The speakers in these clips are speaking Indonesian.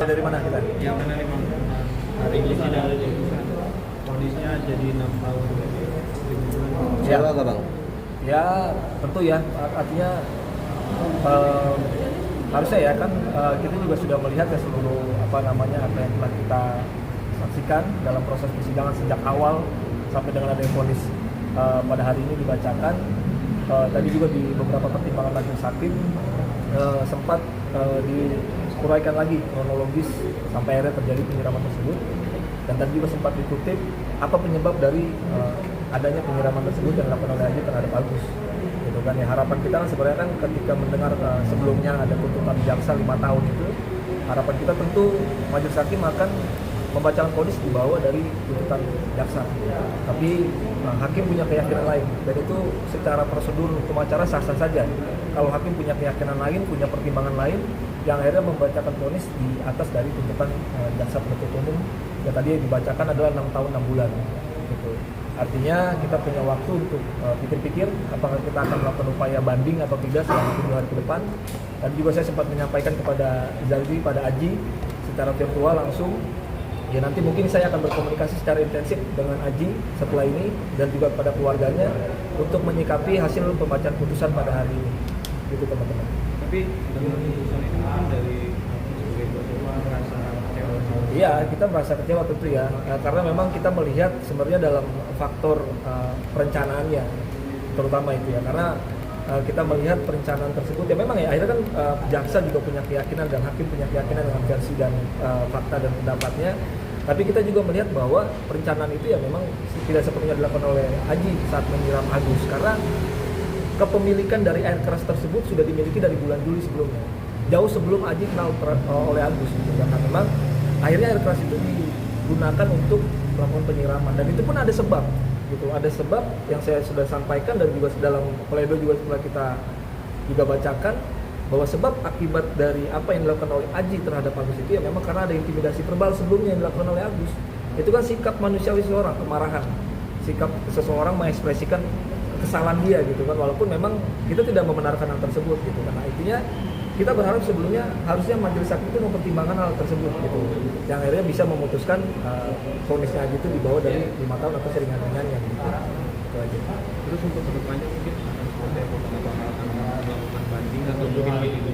Mulai dari mana kita? Yang mana memang hari ini sidang kondisinya jadi 6 tahun. Siapa nggak bang? Ya tentu ya, artinya harusnya ya kan kita juga sudah melihat ya seluruh apa yang telah kita saksikan dalam proses persidangan sejak awal sampai dengan ada vonis pada hari ini dibacakan. Tadi juga di beberapa pertimbangan majelis hakim sempat diuraikan lagi kronologis sampai akhirnya terjadi penyiraman tersebut, dan tadi juga sempat dikutip apa penyebab dari adanya penyiraman tersebut yang dilakukan oleh Adji terhadap Agus. Gitu kan ya, harapan kita kan sebenarnya kan ketika mendengar sebelumnya ada tuntutan jaksa 5 tahun itu, harapan kita tentu majelis hakim akan membacakan vonis di bawah dari tuntutan jaksa. Tapi hakim punya keyakinan lain, dan itu secara prosedur hukum acara sah-sah saja. Kalau hakim punya keyakinan lain, punya pertimbangan lain, yang akhirnya membacakan vonis di atas dari tuntutan jaksa penuntut umum yang tadi dibacakan adalah 6 tahun 6 bulan. Gitu. Artinya kita punya waktu untuk pikir-pikir apakah kita akan melakukan upaya banding atau tidak selama 7 hari ke depan. Tadi juga saya sempat menyampaikan kepada Zaldi, pada Adji secara virtual langsung. Ya nanti mungkin saya akan berkomunikasi secara intensif dengan Adji setelah ini dan juga kepada keluarganya untuk menyikapi hasil pembacaan putusan pada hari ini. Gitu teman-teman. Tapi dengan putusan itu mungkin dari sebagai terdakwa merasa kecewa. Iya, kita merasa kecewa tentu ya, karena memang kita melihat sebenarnya dalam faktor perencanaannya terutama itu ya, karena kita melihat perencanaan tersebut ya memang ya akhirnya kan jaksa juga punya keyakinan dan hakim punya keyakinan dengan versi dan fakta dan pendapatnya, tapi kita juga melihat bahwa perencanaan itu ya memang tidak sepenuhnya dilakukan oleh Adji saat menyiram Agus, karena kepemilikan dari air keras tersebut sudah dimiliki dari bulan Juli sebelumnya, jauh sebelum Adji kenal oleh Agus gitu. Karena memang akhirnya air keras itu digunakan untuk melakukan penyiraman, dan itu pun ada sebab gitu, ada sebab yang saya sudah sampaikan dan juga dalam pledoi juga setelah kita juga bacakan bahwa sebab akibat dari apa yang dilakukan oleh Adji terhadap Agus itu ya memang karena ada intimidasi verbal sebelumnya yang dilakukan oleh Agus. Itu kan sikap manusiawi seseorang, kemarahan, sikap seseorang mengekspresikan kesalahan dia gitu kan, walaupun memang kita tidak membenarkan hal tersebut gitu kan. Nah, intinya kita berharap sebelumnya harusnya majelis hakim itu mempertimbangkan hal tersebut gitu, yang akhirnya bisa memutuskan vonisnya Adji itu di bawah dari 5 tahun atau seringan-ringannya gitu. Itu aja. Terus untuk kedepannya mungkin akan seperti apa, akan melakukan banding atau mungkin itu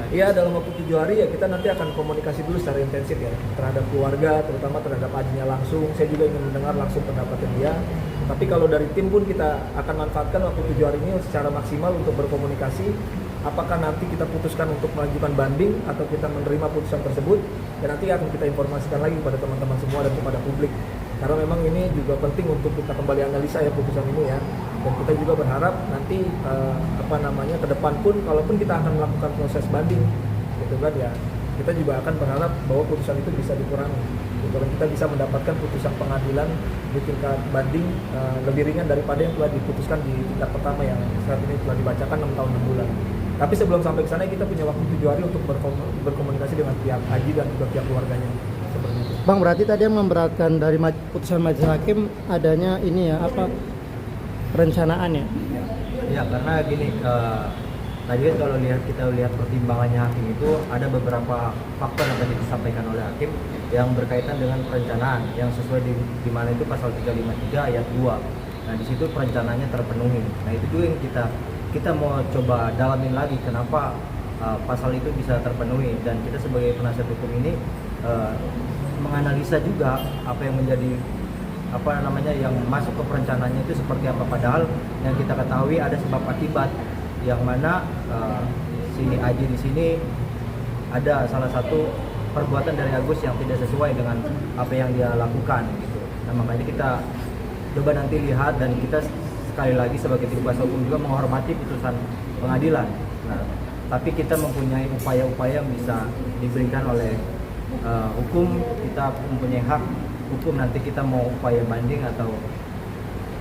Iya, dalam waktu 7 hari ya kita nanti akan komunikasi dulu secara intensif ya terhadap keluarga, terutama terhadap Adjinya langsung. Saya juga ingin mendengar langsung pendapatnya dia. Tapi kalau dari tim pun kita akan manfaatkan waktu 7 hari ini secara maksimal untuk berkomunikasi. Apakah nanti kita putuskan untuk melanjutkan banding atau kita menerima putusan tersebut, dan nanti akan kita informasikan lagi kepada teman-teman semua dan kepada publik. Karena memang ini juga penting untuk kita kembali analisa ya putusan ini ya. Dan kita juga berharap nanti ke depan pun kalaupun kita akan melakukan proses banding gitu kan ya, kita juga akan berharap bahwa putusan itu bisa dikurangi gitu, dan kita bisa mendapatkan putusan pengadilan di tingkat banding lebih ringan daripada yang telah diputuskan di tingkat pertama yang saat ini telah dibacakan 6 tahun 6 bulan. Tapi sebelum sampai ke sana kita punya waktu 7 hari untuk berkomunikasi dengan pihak Adji dan juga pihak keluarganya. Seperti itu. Bang, berarti tadi yang memberatkan dari putusan majelis hakim adanya ini ya perencanaan ya? Ya karena gini, tadi kan kalau kita lihat pertimbangannya hakim itu ada beberapa faktor yang tadi disampaikan oleh hakim yang berkaitan dengan perencanaan yang sesuai di mana itu pasal 353 ayat 2. Nah di situ perencanaannya terpenuhi. Nah itu juga yang kita mau coba dalamin lagi kenapa pasal itu bisa terpenuhi, dan kita sebagai penasihat hukum ini menganalisa juga apa yang menjadi yang masuk ke perencanaannya itu seperti apa, padahal yang kita ketahui ada sebab akibat yang mana si Adji di sini ada salah satu perbuatan dari Agus yang tidak sesuai dengan apa yang dia lakukan gitu. Nah makanya kita coba nanti lihat, dan kita sekali lagi sebagai tim kuasa hukum juga menghormati putusan pengadilan. Nah, tapi kita mempunyai upaya-upaya yang bisa diberikan oleh hukum, kita mempunyai hak hukum nanti kita mau upaya banding atau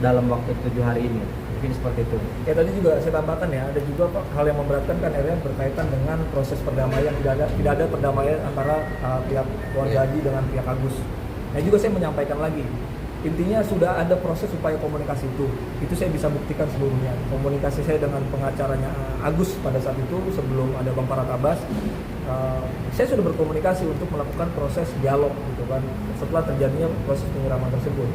dalam waktu 7 hari ini. Mungkin seperti itu. Ya tadi juga saya tambahkan ya, ada juga hal yang memberatkan kan akhirnya berkaitan dengan proses perdamaian, tidak ada perdamaian antara pihak keluarga Adji dengan pihak Agus. Nah juga saya menyampaikan lagi, intinya sudah ada proses upaya komunikasi itu saya bisa buktikan seluruhnya. Komunikasi saya dengan pengacaranya Agus pada saat itu sebelum ada Bang Farhat Abbas, saya sudah berkomunikasi untuk melakukan proses dialog gitu kan setelah terjadinya proses penyiraman tersebut.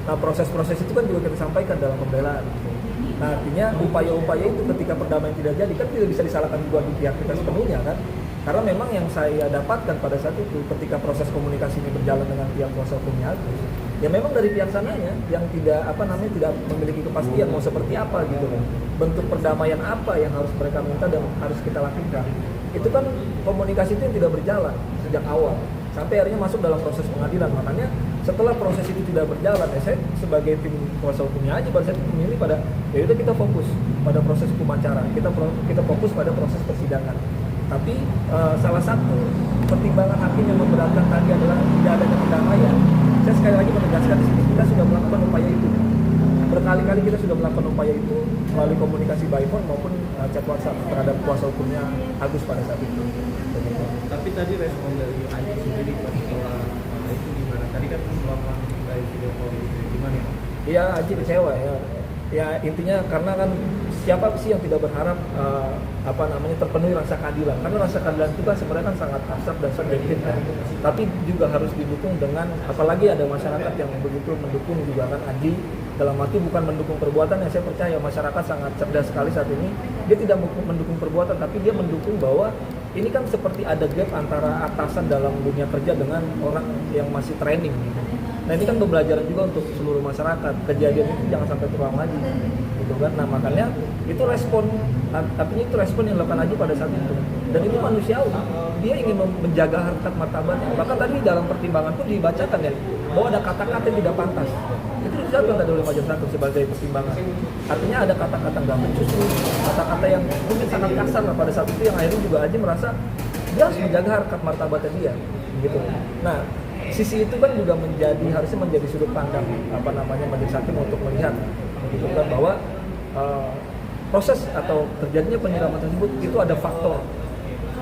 Nah proses-proses itu kan juga kita sampaikan dalam pembelaan gitu. Nah artinya upaya-upaya itu ketika perdamaian tidak jadi kan tidak bisa disalahkan juga di pihak kita sepenuhnya kan, karena memang yang saya dapatkan pada saat itu ketika proses komunikasi ini berjalan dengan pihak kuasa hukumnya Agus, ya memang dari pihak sananya yang tidak tidak memiliki kepastian mau seperti apa gitu kan, bentuk perdamaian apa yang harus mereka minta dan harus kita lakukan. Itu kan komunikasi itu yang tidak berjalan sejak awal sampai akhirnya masuk dalam proses pengadilan. Makanya setelah proses itu tidak berjalan, saya sebagai tim kuasa hukumnya aja pada saat itu memilih pada ya udah kita fokus pada proses hukum acara, kita fokus pada proses persidangan. Tapi salah satu pertimbangan hakim yang memberatkan tadi adalah tidak adanya perdamaian. Saya sekali lagi menegaskan di sini kita sudah melakukan upaya itu. Berkali-kali kita sudah melakukan upaya itu melalui komunikasi by phone maupun chat WhatsApp terhadap kuasa hukumnya Agus pada saat itu. Begitu. Tapi tadi respon dari Aji sendiri setelah itu gimana? Tadi kan melakukan video call gitu, gimana ya? Iya, Aji kecewa ya. Ya intinya karena kan siapa sih yang tidak berharap terpenuhi rasa keadilan? Karena rasa keadilan itu kan sebenarnya kan sangat abstrak dan subjektif kan. Tapi juga harus didukung dengan, apalagi ada masyarakat yang begitu mendukung juga kan Aji. Dalam arti bukan mendukung perbuatan, yang saya percaya masyarakat sangat cerdas sekali saat ini. Dia tidak mendukung perbuatan, tapi dia mendukung bahwa ini kan seperti ada gap antara atasan dalam dunia kerja dengan orang yang masih training gitu. Nah ini kan pembelajaran juga untuk seluruh masyarakat. Kejadian itu jangan sampai terulang lagi, gitu kan. Nah makanya itu respon, artinya itu respon yang dilakukan Aji pada saat itu. Dan itu manusiawi. Dia ingin menjaga harkat martabatnya. Bahkan tadi dalam pertimbangan pun dibacakan ya bahwa ada kata-kata yang tidak pantas. Itu disebutkan tadi oleh majelis hakim sebagai pertimbangan. Artinya ada kata-kata nggak becus, kata-kata yang mungkin sangat kasar lah pada saat itu yang akhirnya juga Aji merasa dia harus menjaga harkat martabatnya dia, gitu. Nah sisi itu kan juga harusnya menjadi sudut pandang majelis hakim untuk melihat gitu kan bahwa proses atau terjadinya penyiraman tersebut itu ada faktor,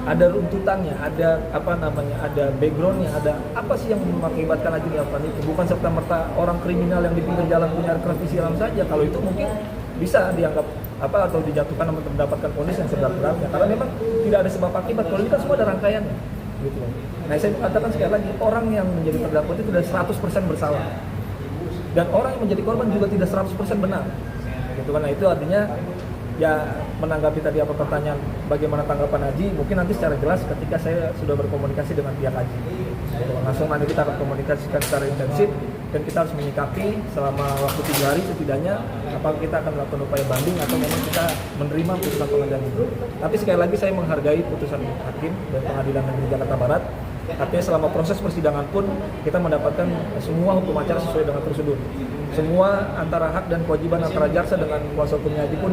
ada runtutannya, ada ada backgroundnya, ada apa sih yang mengakibatkan Aji melakukan itu. Bukan serta merta orang kriminal yang di pinggir jalan punya rekreasi silam saja. Kalau itu mungkin bisa dianggap atau dijatuhkan untuk mendapatkan vonis yang seberat-beratnya karena memang tidak ada sebab akibat. Kalau ini kan semua ada rangkaiannya gitu. Nah saya katakan sekali lagi, orang yang menjadi terdakwa itu sudah 100% bersalah dan orang yang menjadi korban juga tidak 100% benar gitu kan. Nah itu artinya ya menanggapi tadi pertanyaan bagaimana tanggapan Aji, mungkin nanti secara jelas ketika saya sudah berkomunikasi dengan pihak Aji gitu. Langsung nanti kita akan komunikasikan secara intensif dan kita harus menyikapi selama waktu 3 hari setidaknya apakah kita akan melakukan upaya banding atau memang kita menerima putusan pengadilan itu. Tapi sekali lagi saya menghargai putusan hakim dan pengadilan negeri Jakarta Barat. Artinya selama proses persidangan pun kita mendapatkan semua hukum acara sesuai dengan prosedur. Semua antara hak dan kewajiban antara jaksa dengan kuasa hukumnya Aji pun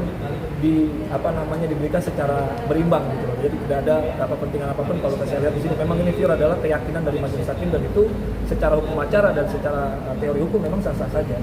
diberikan secara berimbang gitu. Jadi tidak ada kepentingan apapun. Kalau saya lihat di sini memang ini pure adalah keyakinan dari majelis hakim dan itu secara hukum acara dan secara teori hukum memang sah-sah saja.